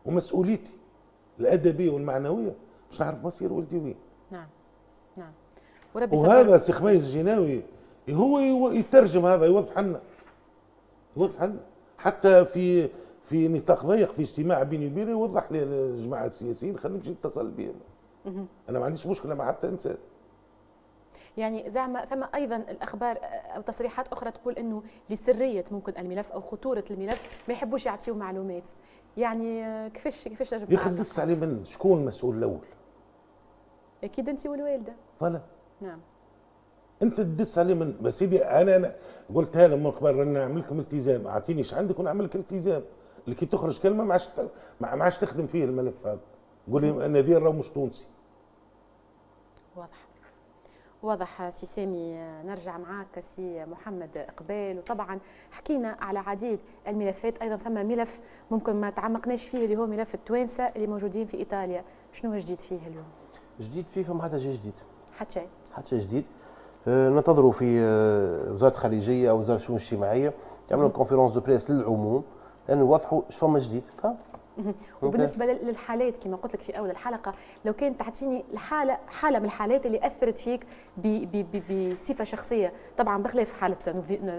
ومسؤوليتي الادبيه والمعنويه باش نعرف مصير ولدي وين. نعم. نعم. وربي وهذا سي خميس الجناوي هو يترجم هذا يوضح لنا. يوضح لنا حتى في نطاق ضيق في اجتماع بيني وبينه يوضح لي الجماعه السياسيين خلينا نمشي نتصل بهم. انا ما عنديش مشكله مع حتى انسان. يعني زعما ثم ايضا الاخبار او تصريحات اخرى تقول انه لسريه ممكن الملف او خطوره الملف ما يحبوش يعطيوا معلومات. يعني كيفاش يا اخي دس عليه من شكون المسؤول الاول؟ اكيد انت والوالده. فلا. نعم. انت تدس عليه من بس سيدي انا قلتها له من قبل رانا نعمل لكم التزام اعطيني ايش عندك ونعمل لك التزام. اللي كي تخرج كلمه ما عادش تخدم فيه الملف هذا. قول لي النذير راه مش تونسي. واضح سي سامي. نرجع معاك سي محمد قبال. وطبعا حكينا على عديد الملفات. ايضا ثم ملف ممكن ما تعمقناش فيه اللي هو ملف التوانسه اللي موجودين في ايطاليا. شنو جديد فيه اليوم؟ جديد فيه فما حتى شيء جديد. حتى شيء. حتى شيء جديد. ننتظروا في وزاره الخارجيه او وزاره الشؤون الاجتماعيه يعملوا كونفيرونس دو بريس للعموم لانه يوضحوا ايش فما جديد. وبالنسبه للحالات كما قلت لك في اول الحلقه، لو كانت تعطيني حاله من الحالات اللي اثرت فيك بصفه شخصيه، طبعا بخلاف حاله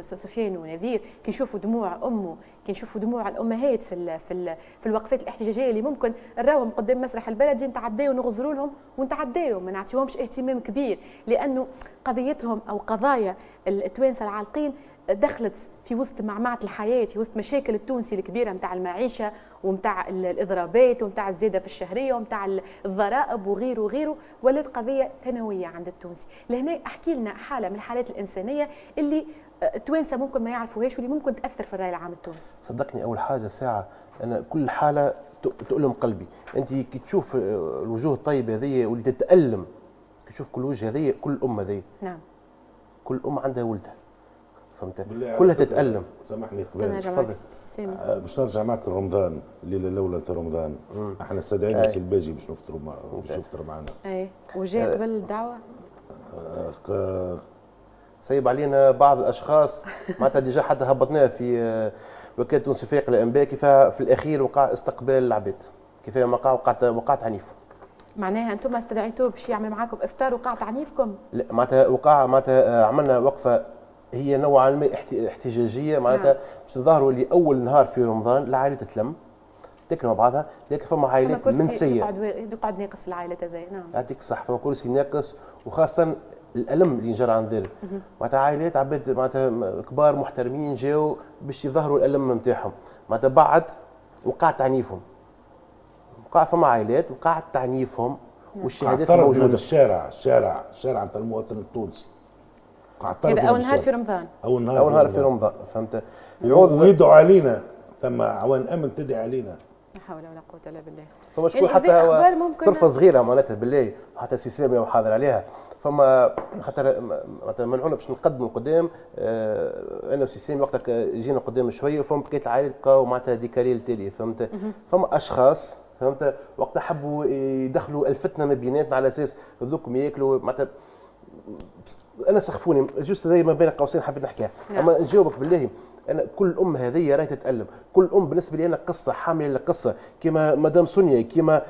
سفيان ونذير كي نشوفوا دموع امه، كي نشوفوا دموع الامهات في الوقفات الاحتجاجيه اللي ممكن نراوهم قدام مسرح البلدي نتعداو ونغزروا لهم ونتعداو ما نعطيهمش اهتمام كبير، لانه قضيتهم او قضايا التوانسه العالقين دخلت في وسط معمعة الحياة، في وسط مشاكل التونسي الكبيرة متاع المعيشة ومتاع الإضرابات ومتاع الزيادة في الشهرية ومتاع الضرائب وغيره وغيره، ولات قضية ثانوية عند التونسي. لهنا احكي لنا حالة من الحالات الإنسانية اللي التوانسة ممكن ما يعرفوهاش واللي ممكن تأثر في الرأي العام التونسي. صدقني أول حاجة ساعة أنا كل حالة تؤلم قلبي. أنت كي تشوف الوجوه الطيبة هذه واللي تتألم، كي تشوف كل وجه هذه، كل أم هذه، نعم، كل أم عندها ولدها، فهمت؟ كلها تتألم. سامحني قبل باش نرجع معك لرمضان، الليله الاولى تاع رمضان احنا استدعينا سي الباجي باش نفطروا معنا. اي وجاء قبل الدعوه صيب علينا بعض الاشخاص معناتها ديجا حتى هبطناها في وكاله تونس فريق الانباء، كيف في الاخير وقع استقبال العباد، كيف وقعت عنيف. معناها انتم استدعيتوه باش يعمل معاكم افطار وقعت عنيفكم؟ لا معناتها عملنا وقفه هي نوعا ما احتجاجيه، معناتها باش تظهروا اللي اول نهار في رمضان العائله تتلم تاكل مع بعضها، لكن فما عائلات منسيه يقعد ناقص في العائلات هذي. نعم يعطيك الصح، فما كرسي ناقص، وخاصه الالم اللي جرى عن ذلك معناتها عائلات عباد معناتها كبار محترمين جاوا باش يظهروا الالم نتاعهم، معناتها بعد وقع تعنيفهم، وقع فما عائلات وقع تعنيفهم والشهادات موجوده. من الشارع نتاع المواطن التونسي هذا اول نهار في رمضان، اول نهار في رمضان، فهمت؟ ويدعوا علينا، ثم عوان امن تدعي علينا. لا حول ولا قوه الا بالله. فما شكون حتى هو طرفه صغيره معناتها بالله، حتى سي سامي وحاضر عليها، فما خاطر منعونا باش نقدموا قدام انا وسي سامي وقتها جينا قدام شويه، وفما بقيه العائلات بقاو معناتها ديكاري التالي، فهمت؟ فما اشخاص فهمت وقتها حبوا يدخلوا الفتنه ما بيناتنا على اساس ذوكم ياكلوا معناتها. انا سخفوني جوست زي ما بين قوسين حبيت نحكيها، اما نجاوبك بالله انا كل ام هذه راهي تتالم، كل ام بالنسبه لي انا قصه حامله للقصه، كما مدام سونيا، كما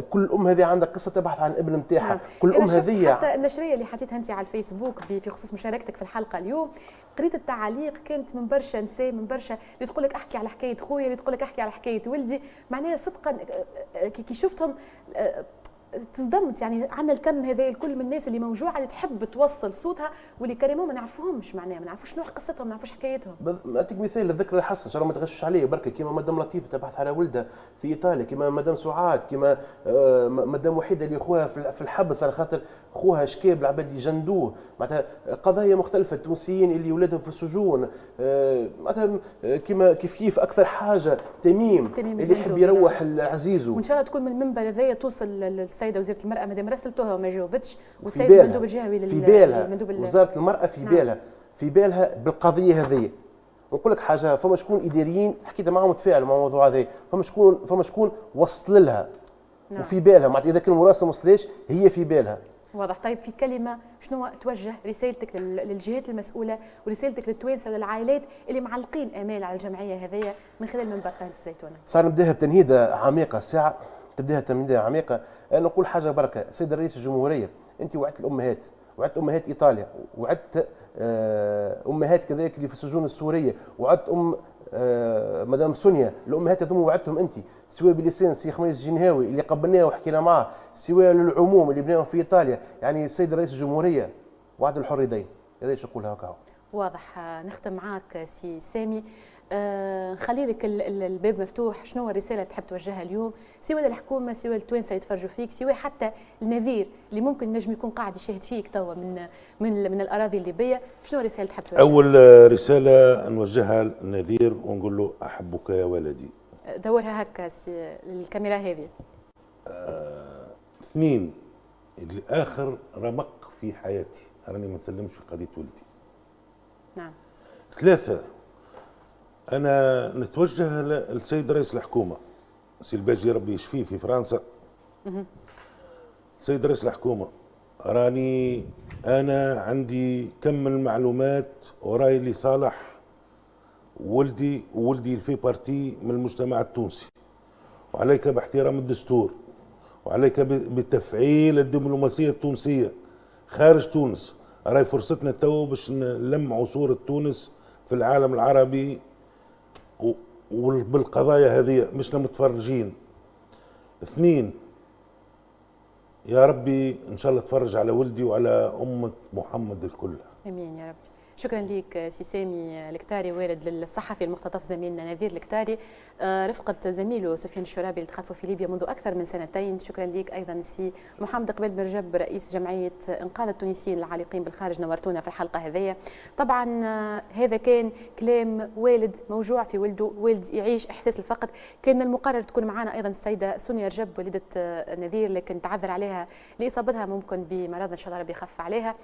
كل ام هذه عندها قصه تبحث عن ابن نتاعها، كل ام هذه. حتى النشريه اللي حطيتها انت على الفيسبوك في خصوص مشاركتك في الحلقه اليوم، قريت التعاليق كانت من برشا نساء، من برشا اللي تقول لك احكي على حكايه خويا، اللي تقول لك احكي على حكايه ولدي، معناها صدقا كي شفتهم تصدمت. يعني عندنا الكم هذا الكل من الناس اللي موجوعه اللي تحب توصل صوتها واللي كريمون ما نعرفوهمش، معناها ما نعرفوش شنو قصتهم، ما نعرفوش حكايتهم. نعطيك مثال للذكر الحسن، شرا ما تغشش عليه بركه، كيما مدام لطيفه تبحث على ولدها في ايطاليا، كيما مدام سعاد، كيما مدام وحيده اللي خوها في الحبس على خاطر خوها شكاب العباد يجندوه، معناتها قضايا مختلفه، التونسيين اللي ولادهم في السجون، معناتها كيف اكثر حاجه تميم اللي يحب يروح العزيز. وان شاء الله تكون من المنبر هذايا توصل للسيده وزيره المراه، مادام رسلتوها وما جاوبتش، والسيد المندوب الجهوي في بالها وزاره المراه في بالها في بالها بالقضيه هذه. ونقول لك حاجه، فما شكون اداريين حكيت معاهم تفاعلوا مع الموضوع هذا، فما شكون وصل لها وفي بالها، معناتها اذا كان المراسله ما وصلش هي في بالها. واضح. طيب في كلمه شنو توجه رسالتك للجهات المسؤوله ورسالتك للتوانسه وللعائلات اللي معلقين امال على الجمعيه هذيا من خلال منبر قناه الزيتونه؟ صار نبداها بتنهيده عميقه ساعه، تبداها تنهيده عميقه. انا نقول حاجه بركه، سيد رئيس الجمهوريه انت وعدت الامهات، وعدت امهات ايطاليا، وعدت امهات كذلك اللي في السجون السوريه، وعدت مدام سونيا، الامهات هذوما وعدتهم انت، سواء بلسان سي خميس الجنهاوي اللي قبلناه وحكينا معاه، سواء للعموم اللي بناهم في ايطاليا، يعني السيد رئيس الجمهوريه وعد الحر يدين. هذا ايش نقول هكا. واضح. نختم معاك سي سامي، نخلي لك الباب مفتوح، شنو الرساله تحب توجهها اليوم سواء للحكومه سواء التوانسه يتفرجوا فيك سواء حتى النذير اللي ممكن نجم يكون قاعد يشاهد فيك توا من الاراضي الليبيه، شنو الرساله تحب توجهها؟ اول رساله نوجهها للنذير ونقول له احبك يا ولدي. دورها هكا الكاميرا هذه. 2 الاخر رمق في حياتي، راني ما نسلمش في قضيه ولدي. نعم. 3 أنا نتوجه للسيد رئيس الحكومة سي الباجي ربي يشفيه في فرنسا. سيد رئيس الحكومة، راني أنا عندي كم من المعلومات وراي لصالح ولدي وولدي في بارتي من المجتمع التونسي، وعليك باحترام الدستور، وعليك بتفعيل الدبلوماسية التونسية خارج تونس. راهي فرصتنا تو باش نلمعوا صورة تونس في العالم العربي وبالقضايا هذه مش متفرجين. 2، يا ربي ان شاء الله تفرج على ولدي وعلى امة محمد الكل. امين يا رب. شكرا لك سي سامي الكتاري، والد للصحفي المختطف زميلنا نذير الكتاري، رفقة زميله سفيان الشرابي اللي تخطفوا في ليبيا منذ أكثر من سنتين. شكرا لك أيضا سي محمد قبيل برجب رئيس جمعية إنقاذ التونسيين العالقين بالخارج، نورتونا في الحلقة هذية. طبعا هذا كان كلام والد موجوع في ولده، والد يعيش إحساس الفقد. كان المقرر تكون معنا أيضا السيدة سونيا رجب والدة نذير، لكن تعذر عليها لإصابتها ممكن بمرض إن شاء الله ربي يخف عليها.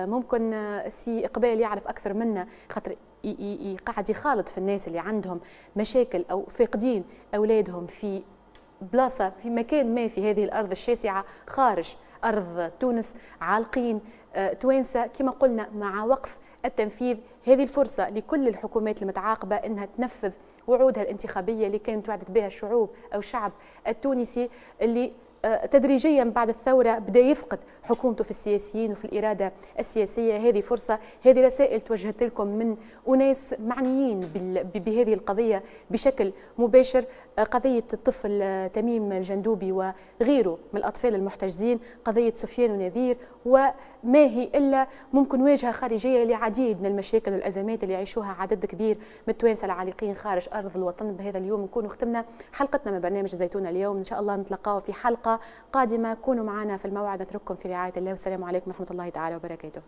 ممكن سي إقبال يعرف أكثر منا، خاطر قاعد يخالط في الناس اللي عندهم مشاكل أو فاقدين أولادهم في بلاصة في مكان ما في هذه الأرض الشاسعة خارج أرض تونس، عالقين توانسة كما قلنا مع وقف التنفيذ. هذه الفرصة لكل الحكومات المتعاقبة أنها تنفذ وعودها الانتخابية اللي كانت وعدت بها الشعوب أو الشعب التونسي، اللي تدريجيا بعد الثورة بدأ يفقد حكومته في السياسيين وفي الإرادة السياسية. هذه فرصة، هذه رسائل توجهت لكم من أناس معنيين بهذه القضية بشكل مباشر. قضية الطفل تميم الجندوبي وغيره من الأطفال المحتجزين، قضية سفيان ونذير، وما هي إلا ممكن واجهة خارجية لعديد من المشاكل والأزمات اللي يعيشوها عدد كبير من التوانسة العالقين خارج أرض الوطن. بهذا اليوم نكون ختمنا حلقتنا من برنامج زيتونة اليوم. إن شاء الله نتلقاو في حلقة قادمة. كونوا معنا في الموعد، نترككم في رعاية الله، والسلام عليكم ورحمة الله تعالى وبركاته.